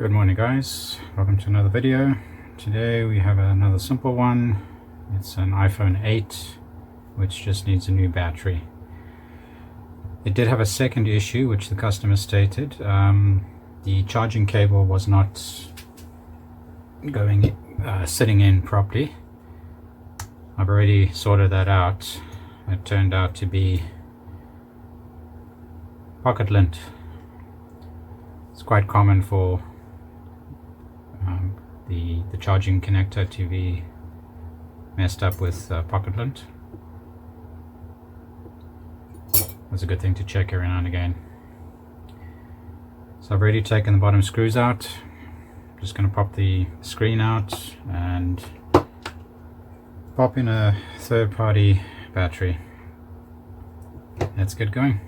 Good morning guys, welcome to another video. Today we have another simple one. It's an iPhone 8 which just needs a new battery. It did have a second issue which the customer stated. The charging cable was not sitting in properly. I've already sorted that out. It turned out to be pocket lint. It's quite common for the charging connector to be messed up with pocket lint. That's a good thing to check every now and again. So I've already taken the bottom screws out. I'm just going to pop the screen out and pop in a third-party battery. Let's get going.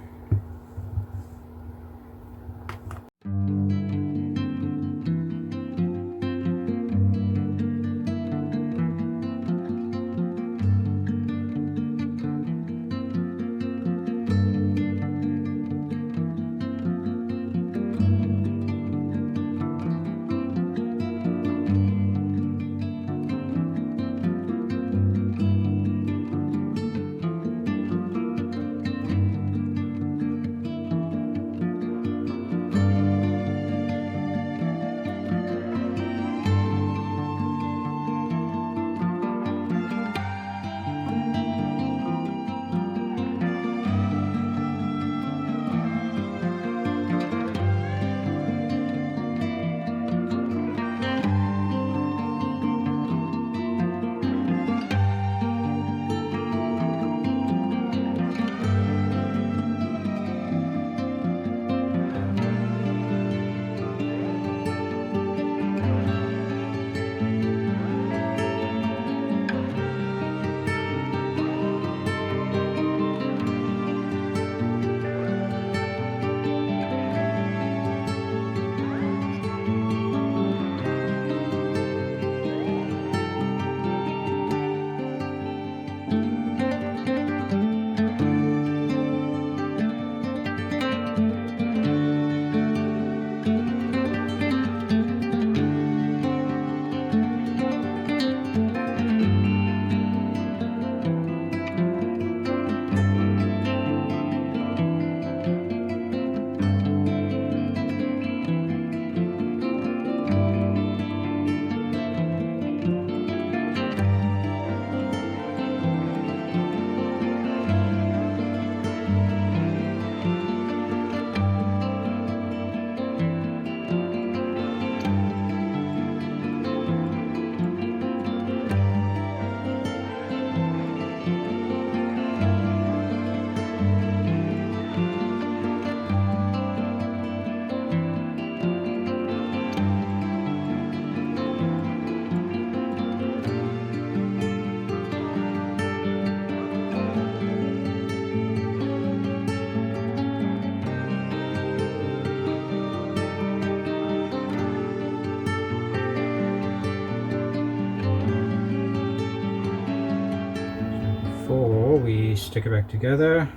Before we stick it back together,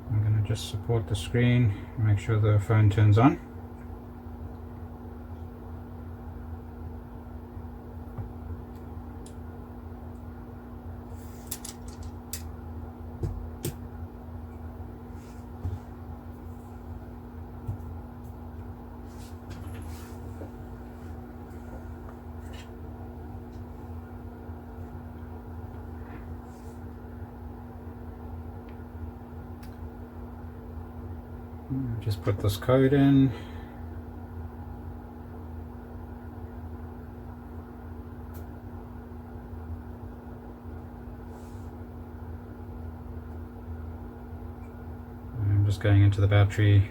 I'm going to just support the screen and make sure the phone turns on. Just put this code in. I'm just going into the battery.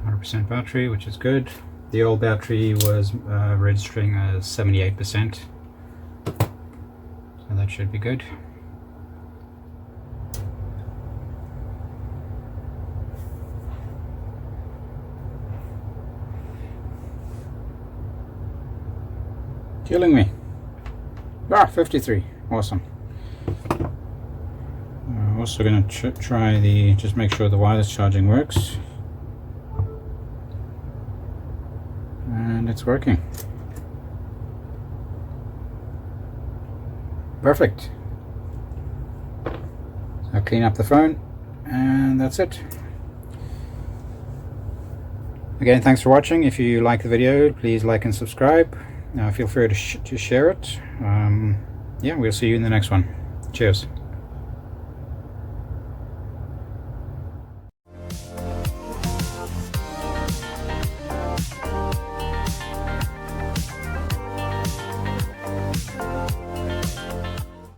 100% battery, which is good. The old battery was registering as 78%, so that should be good. Killing me. 53. Awesome. also going to try just make sure the wireless charging works. And it's working. Perfect. I'll clean up the phone, and that's it. Again, thanks for watching. If you like the video, please like and subscribe. Feel free to share it. Yeah, we'll see you in the next one. Cheers.